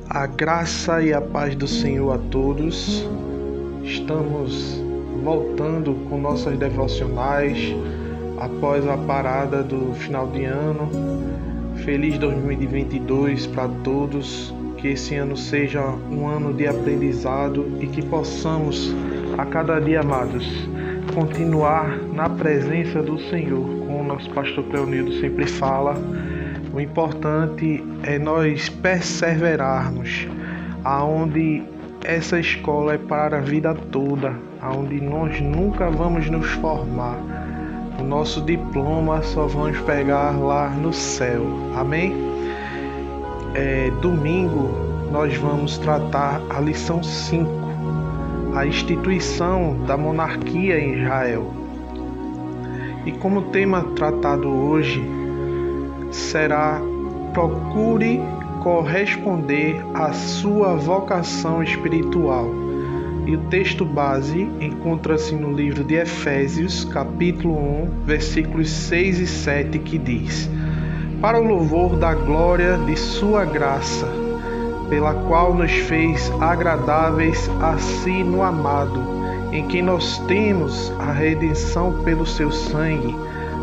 A graça e a paz do Senhor a todos. Estamos voltando com nossas devocionais após a parada do final de ano. Feliz 2022 para todos. Que esse ano seja um ano de aprendizado e que possamos, a cada dia, amados, continuar na presença do Senhor. Como o nosso pastor Cleonildo sempre fala, o importante é nós perseverarmos, aonde essa escola é para a vida toda, aonde nós nunca vamos nos formar. O nosso diploma só vamos pegar lá no céu. Amém? Domingo nós vamos tratar a lição 5, a instituição da monarquia em Israel. E como tema tratado hoje será: procure corresponder à sua vocação espiritual. E o texto base encontra-se no livro de Efésios, capítulo 1, versículos 6 e 7, que diz: para o louvor da glória de sua graça, pela qual nos fez agradáveis a si no amado, em quem nós temos a redenção pelo seu sangue,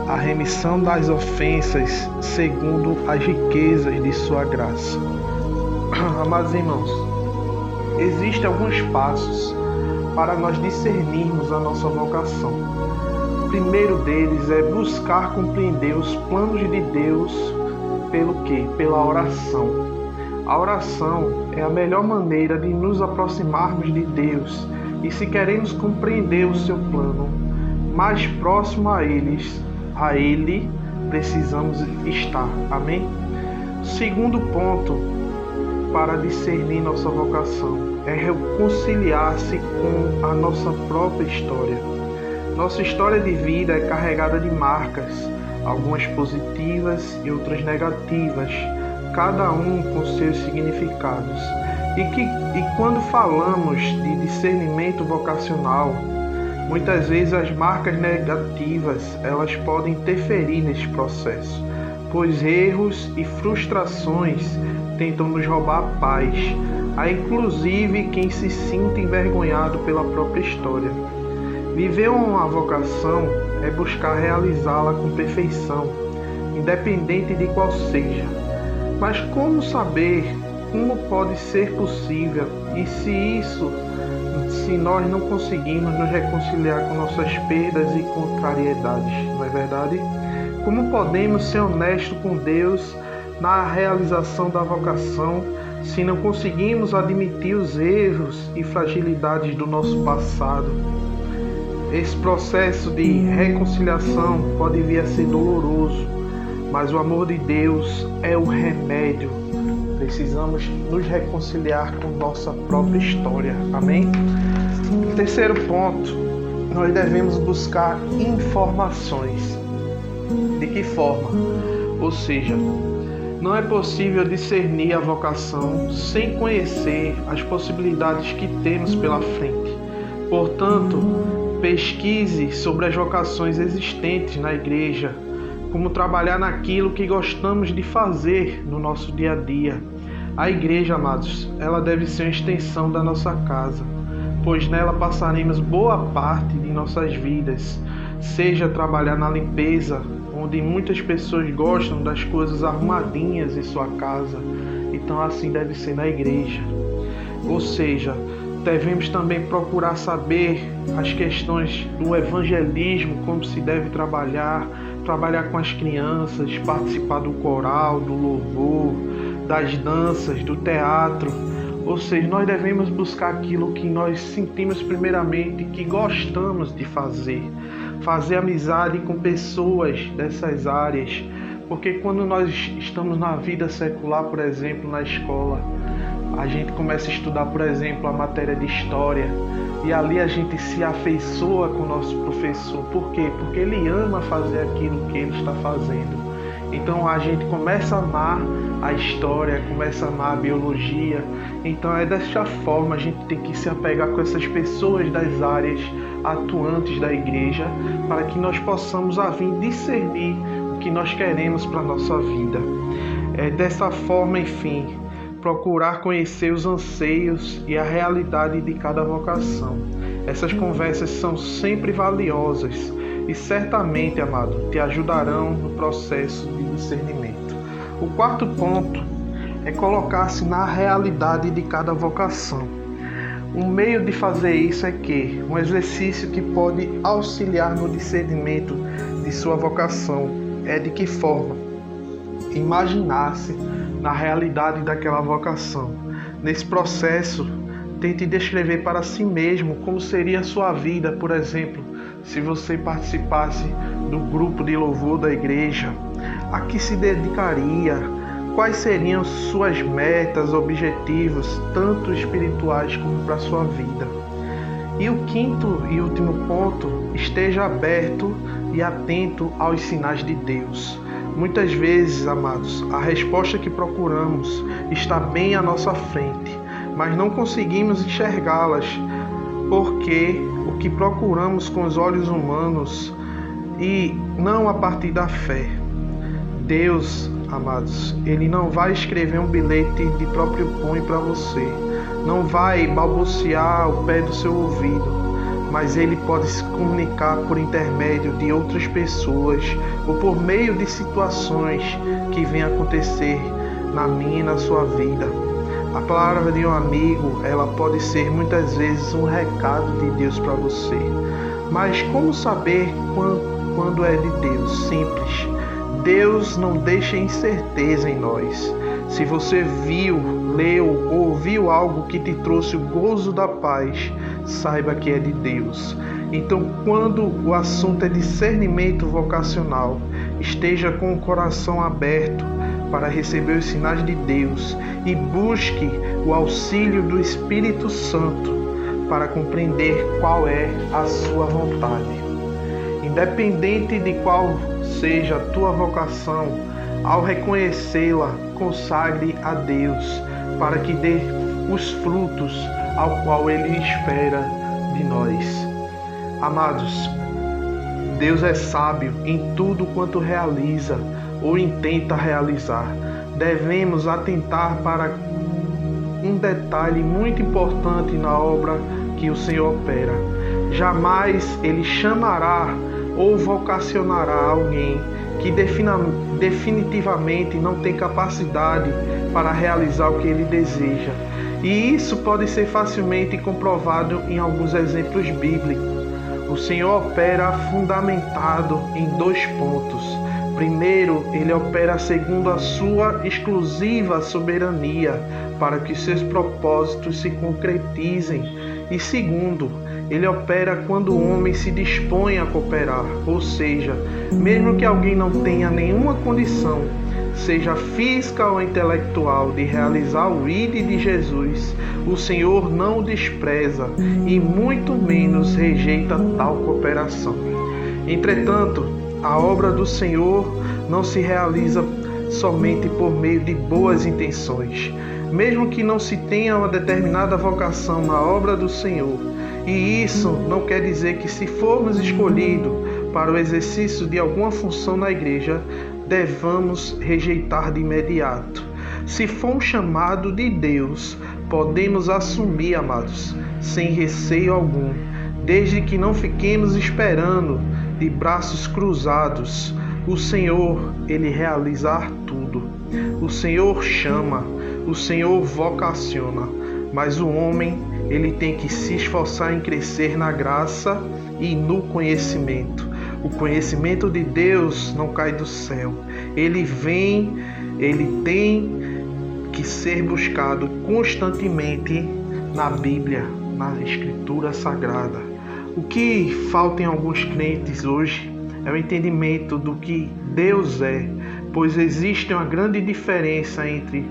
a remissão das ofensas, segundo as riquezas de sua graça. Amados irmãos, existem alguns passos para nós discernirmos a nossa vocação. O primeiro deles é buscar compreender os planos de Deus pelo quê? Pela oração. A oração é a melhor maneira de nos aproximarmos de Deus, e se queremos compreender o seu plano mais próximo a Ele, precisamos estar. Amém? Segundo ponto para discernir nossa vocação é reconciliar-se com a nossa própria história. Nossa história de vida é carregada de marcas, algumas positivas e outras negativas, cada um com seus significados. E quando falamos de discernimento vocacional, muitas vezes as marcas negativas elas podem interferir nesse processo, pois erros e frustrações tentam nos roubar a paz. Há inclusive quem se sinta envergonhado pela própria história. Viver uma vocação é buscar realizá-la com perfeição, independente de qual seja. Mas como saber como pode ser possível e se nós não conseguimos nos reconciliar com nossas perdas e contrariedades, não é verdade? Como podemos ser honestos com Deus na realização da vocação se não conseguimos admitir os erros e fragilidades do nosso passado? Esse processo de reconciliação pode vir a ser doloroso, mas o amor de Deus é o remédio. Precisamos nos reconciliar com nossa própria história. Amém? Terceiro ponto, nós devemos buscar informações. De que forma? Ou seja, não é possível discernir a vocação sem conhecer as possibilidades que temos pela frente. Portanto, pesquise sobre as vocações existentes na igreja, como trabalhar naquilo que gostamos de fazer no nosso dia a dia. A igreja, amados, ela deve ser uma extensão da nossa casa, pois nela passaremos boa parte de nossas vidas, seja trabalhar na limpeza, onde muitas pessoas gostam das coisas arrumadinhas em sua casa, então assim deve ser na igreja. Ou seja, devemos também procurar saber as questões do evangelismo, como se deve trabalhar com as crianças, participar do coral, do louvor, das danças, do teatro. Ou seja, nós devemos buscar aquilo que nós sentimos primeiramente, que gostamos de fazer amizade com pessoas dessas áreas, porque quando nós estamos na vida secular, por exemplo, na escola, a gente começa a estudar, por exemplo, a matéria de história, e ali a gente se afeiçoa com o nosso professor. Por quê? Porque ele ama fazer aquilo que ele está fazendo. Então a gente começa a amar a história, começa a amar a biologia. Então é dessa forma a gente tem que se apegar com essas pessoas das áreas atuantes da igreja, para que nós possamos a vir discernir o que nós queremos para a nossa vida. Dessa forma, enfim, procurar conhecer os anseios e a realidade de cada vocação. Essas conversas são sempre valiosas e certamente, amado, te ajudarão no processo de discernimento. O quarto ponto é colocar-se na realidade de cada vocação. Um meio de fazer isso é que um exercício que pode auxiliar no discernimento de sua vocação é de que forma imaginar-se na realidade daquela vocação. Nesse processo, tente descrever para si mesmo como seria a sua vida, por exemplo, se você participasse do grupo de louvor da igreja, a que se dedicaria, quais seriam suas metas, objetivos, tanto espirituais como para a sua vida. E o quinto e último ponto, esteja aberto e atento aos sinais de Deus. Muitas vezes, amados, a resposta que procuramos está bem à nossa frente, mas não conseguimos enxergá-las, porque o que procuramos com os olhos humanos e não a partir da fé. Deus, amados, Ele não vai escrever um bilhete de próprio punho para você, não vai balbuciar ao pé do seu ouvido, mas Ele pode se comunicar por intermédio de outras pessoas ou por meio de situações que vêm acontecer na minha e na sua vida. A palavra de um amigo, ela pode ser muitas vezes um recado de Deus para você. Mas como saber quando é de Deus? Simples. Deus não deixa incerteza em nós. Se você viu, leu ou ouviu algo que te trouxe o gozo da paz, saiba que é de Deus. Então, quando o assunto é discernimento vocacional, esteja com o coração aberto para receber os sinais de Deus e busque o auxílio do Espírito Santo para compreender qual é a sua vontade. Independente de qual seja a tua vocação, ao reconhecê-la, consagre a Deus para que dê os frutos ao qual Ele espera de nós. Amados, Deus é sábio em tudo quanto realiza ou intenta realizar. Devemos atentar para um detalhe muito importante na obra que o Senhor opera. Jamais Ele chamará ou vocacionará alguém que definitivamente não tem capacidade para realizar o que Ele deseja. E isso pode ser facilmente comprovado em alguns exemplos bíblicos. O Senhor opera fundamentado em 2 pontos. Primeiro, Ele opera segundo a sua exclusiva soberania, para que seus propósitos se concretizem. E segundo, Ele opera quando o homem se dispõe a cooperar, ou seja, mesmo que alguém não tenha nenhuma condição, seja física ou intelectual, de realizar o ID de Jesus, o Senhor não o despreza e muito menos rejeita tal cooperação. Entretanto, a obra do Senhor não se realiza somente por meio de boas intenções. Mesmo que não se tenha uma determinada vocação na obra do Senhor, e isso não quer dizer que, se formos escolhidos para o exercício de alguma função na igreja, devamos rejeitar de imediato. Se for um chamado de Deus, podemos assumir, amados, sem receio algum, desde que não fiquemos esperando de braços cruzados. O Senhor, Ele realizar tudo. O Senhor chama, o Senhor vocaciona, mas o homem, ele tem que se esforçar em crescer na graça e no conhecimento. O conhecimento de Deus não cai do céu. Ele vem, ele tem que ser buscado constantemente na Bíblia, na Escritura Sagrada. O que falta em alguns crentes hoje é o entendimento do que Deus é, pois existe uma grande diferença entre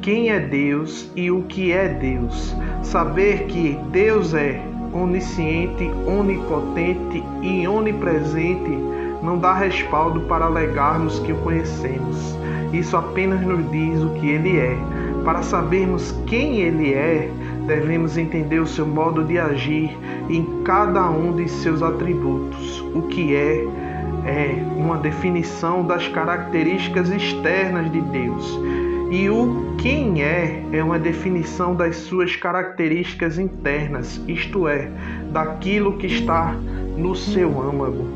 quem é Deus e o que é Deus. Saber que Deus é onisciente, onipotente e onipresente não dá respaldo para alegarmos que o conhecemos. Isso apenas nos diz o que Ele é. Para sabermos quem Ele é, devemos entender o seu modo de agir em cada um de seus atributos. O que é é uma definição das características externas de Deus. E o quem é uma definição das suas características internas, isto é, daquilo que está no seu âmago.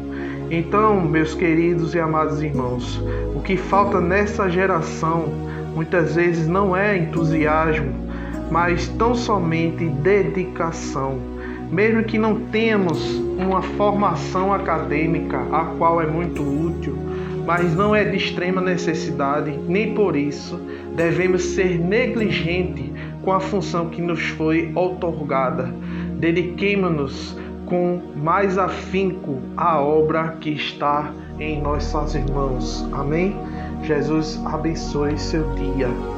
Então, meus queridos e amados irmãos, o que falta nessa geração muitas vezes não é entusiasmo, mas tão somente dedicação. Mesmo que não tenhamos uma formação acadêmica, a qual é muito útil, mas não é de extrema necessidade, nem por isso devemos ser negligentes com a função que nos foi outorgada. Dediquemo-nos com mais afinco à obra que está em nossas mãos. Amém? Jesus abençoe seu dia.